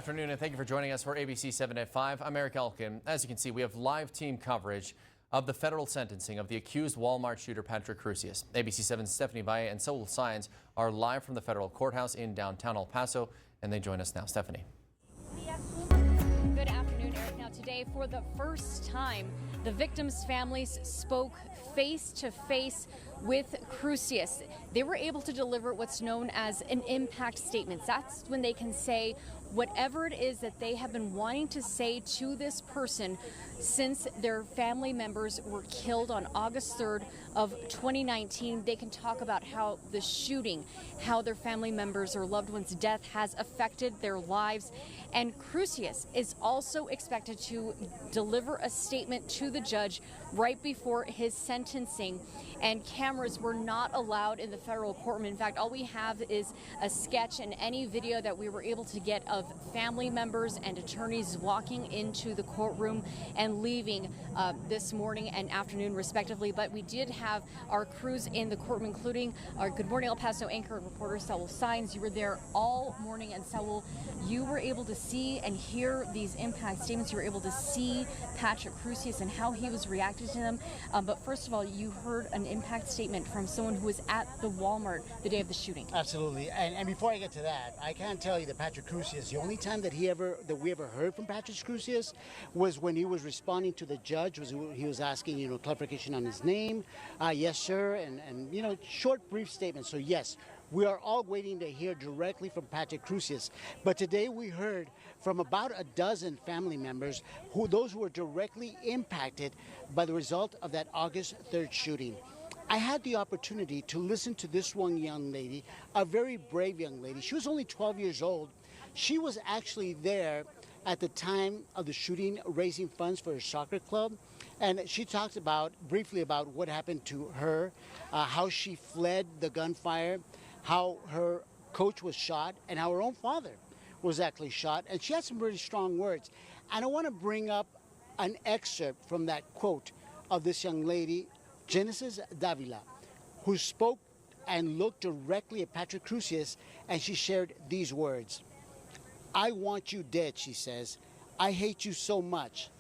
Afternoon, and thank you for joining us for ABC 7 at 5. I'm Eric Elkin. As you can see, we have live team coverage of the federal sentencing of the accused Walmart shooter Patrick Crusius. ABC 7's Stephanie Valle and Saul Saenz are live from the federal courthouse in downtown El Paso, and they join us now. Stephanie. Good afternoon, Eric. Now today, for the first time, the victims' families spoke face to face with Crusius. They were able to deliver what's known as an impact statement. That's when they can say whatever it is that they have been wanting to say to this person since their family members were killed on August 3rd of 2019. They can talk about how the shooting, how their family members or loved ones' death has affected their lives. And Crusius is also expected to deliver a statement to the judge right before his sentencing. And cameras were not allowed in the federal courtroom. In fact, all we have is a sketch and any video that we were able to get of family members and attorneys walking into the courtroom and leaving this morning and afternoon, respectively. But we did have our crews in the courtroom, including our Good Morning El Paso anchor and reporter Saul Saenz. You were there all morning, and Saul, you were able to see and hear these impact statements. You were able to see Patrick Crusius and how he was reacting to them. But first of all, you heard an impact statement from someone who was at the Walmart the day of the shooting. Absolutely. And before I get to that, I can't tell you that Patrick Crusius, the only time that we ever heard from Patrick Crusius was when he was responding to the judge. He was asking, clarification on his name. Yes, sir. And short, brief statements. So yes, we are all waiting to hear directly from Patrick Crusius. But today we heard from about a dozen family members those who were directly impacted by the result of that August 3rd shooting. I had the opportunity to listen to this one young lady, a very brave young lady. She was only 12 years old. She was actually there at the time of the shooting, raising funds for her soccer club. And she talked briefly about what happened to her, how she fled the gunfire, how her coach was shot, and how her own father was actually shot. And she had some really strong words. And I want to bring up an excerpt from that quote of this young lady, Genesis Davila, who spoke and looked directly at Patrick Crusius, and she shared these words. "I want you dead," she says. "I hate you so much.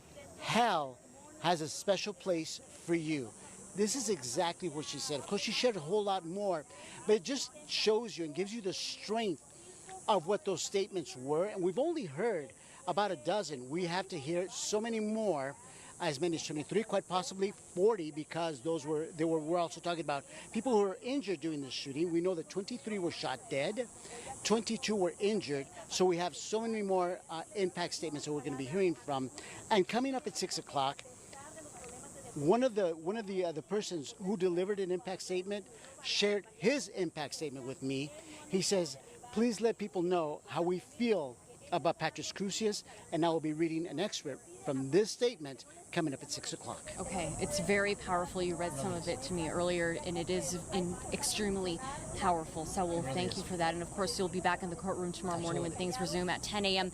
Hell has a special place for you." This is exactly what she said. Of course, she shared a whole lot more, but it just shows you and gives you the strength of what those statements were. And we've only heard about a dozen. We have to hear so many more, as many as 23, quite possibly 40, because we're also talking about people who were injured during the shooting. We know that 23 were shot dead, 22 were injured, so we have so many more impact statements that we're going to be hearing from. And coming up at 6 o'clock, one of the persons who delivered an impact statement shared his impact statement with me. He says, "Please let people know how we feel about Patrick Crusius," and I will be reading an excerpt from this statement coming up at 6 o'clock. Okay, it's very powerful. You read some of it to me earlier, and it is extremely powerful. So we'll thank you for that. And of course, you'll be back in the courtroom tomorrow morning when things resume at 10 a.m.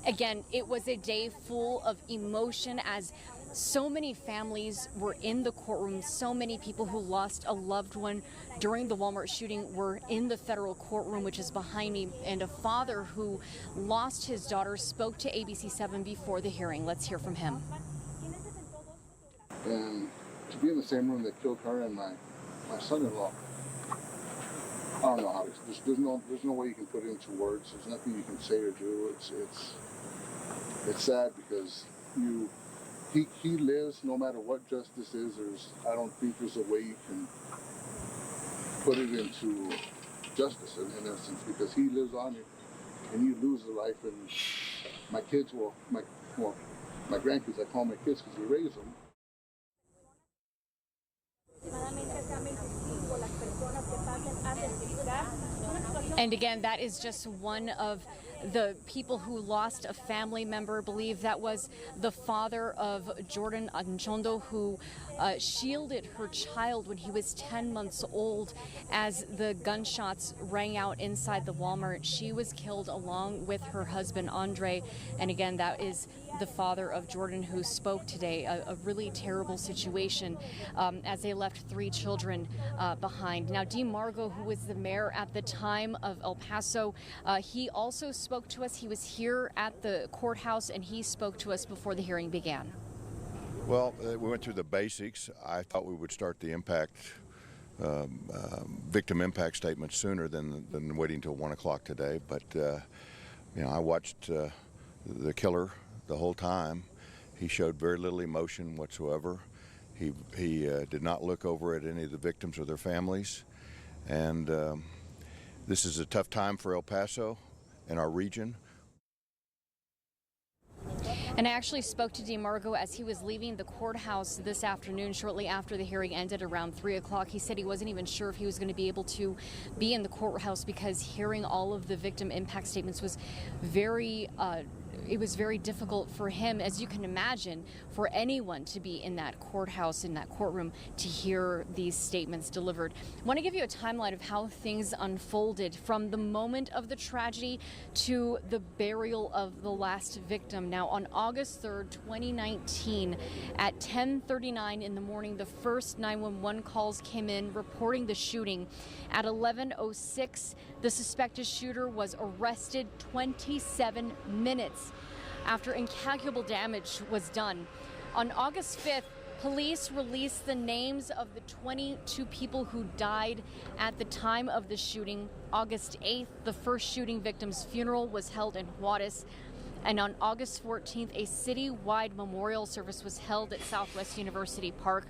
Again, it was a day full of emotion as so many families were in the courtroom. So many people who lost a loved one during the Walmart shooting were in the federal courtroom, which is behind me. And a father who lost his daughter spoke to ABC 7 before the hearing. Let's hear from him. And to be in the same room that killed her and my son-in-law, I don't know how to. There's no way you can put it into words. There's nothing you can say or do. It's sad because he lives no matter what justice is. I don't think there's a way you can put it into justice in essence, because he lives on it and you lose a life. And my kids, my grandkids, I call my kids because we raise them. And again, that is just one of the people who lost a family member. I believe that was the father of Jordan Anchondo, who shielded her child when he was 10 months old as the gunshots rang out inside the Walmart. She was killed along with her husband, Andre. And again, that is the father of Jordan who spoke today. A really terrible situation as they left 3 children behind. Now, Dean Margo, who was the mayor at the time of El Paso, he also spoke spoke to us. He was here at the courthouse, and he spoke to us before the hearing began. Well, we went through the basics. I thought we would start the victim impact statement sooner than waiting until 1 o'clock today. But I watched the killer the whole time. He showed very little emotion whatsoever. He did not look over at any of the victims or their families. And this is a tough time for El Paso and our region. And I actually spoke to DeMargo as he was leaving the courthouse this afternoon, shortly after the hearing ended around 3 o'clock. He said he wasn't even sure if he was going to be able to be in the courthouse because hearing all of the victim impact statements was very difficult for him, as you can imagine, for anyone to be in that courthouse, in that courtroom, to hear these statements delivered. I want to give you a timeline of how things unfolded from the moment of the tragedy to the burial of the last victim. Now, on August 3rd, 2019, at 10:39 in the morning, the first 911 calls came in reporting the shooting. At 11:06, the suspected shooter was arrested 27 minutes after incalculable damage was done. On August 5th, police released the names of the 22 people who died at the time of the shooting. August 8th, the first shooting victim's funeral was held in Juarez. And on August 14th, a citywide memorial service was held at Southwest University Park.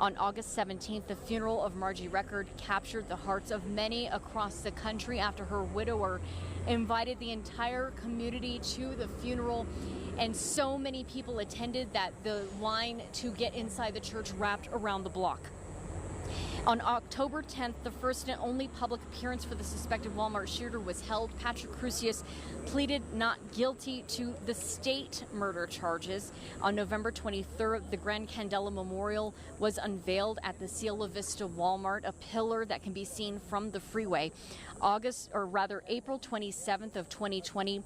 On August 17th, the funeral of Margie Record captured the hearts of many across the country after her widower invited the entire community to the funeral. And so many people attended that the line to get inside the church wrapped around the block. On October 10th, the first and only public appearance for the suspected Walmart shooter was held. Patrick Crusius pleaded not guilty to the state murder charges. On November 23rd, the Grand Candela Memorial was unveiled at the Cielo Vista Walmart, a pillar that can be seen from the freeway. April 27th of 2020,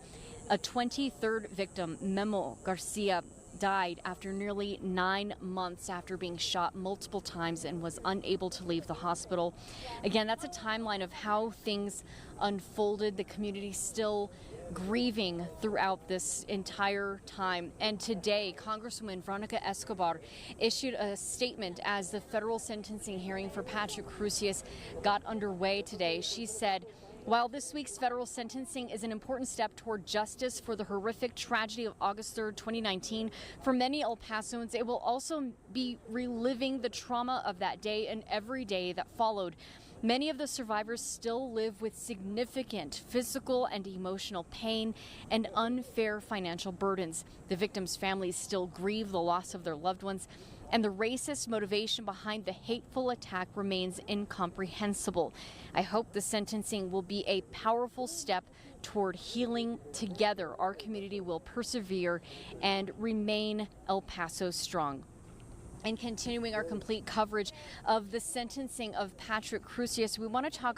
a 23rd victim, Memo Garcia, died after nearly 9 months after being shot multiple times and was unable to leave the hospital. Again, that's a timeline of how things unfolded. The community still grieving throughout this entire time. And today, Congresswoman Veronica Escobar issued a statement as the federal sentencing hearing for Patrick Crusius got underway today. She said, while this week's federal sentencing is an important step toward justice for the horrific tragedy of August 3rd, 2019, for many El Pasoans, it will also be reliving the trauma of that day and every day that followed. Many of the survivors still live with significant physical and emotional pain and unfair financial burdens. The victims' families still grieve the loss of their loved ones, and the racist motivation behind the hateful attack remains incomprehensible. I hope the sentencing will be a powerful step toward healing. Together, our community will persevere and remain El Paso strong. And continuing our complete coverage of the sentencing of Patrick Crusius, we want to talk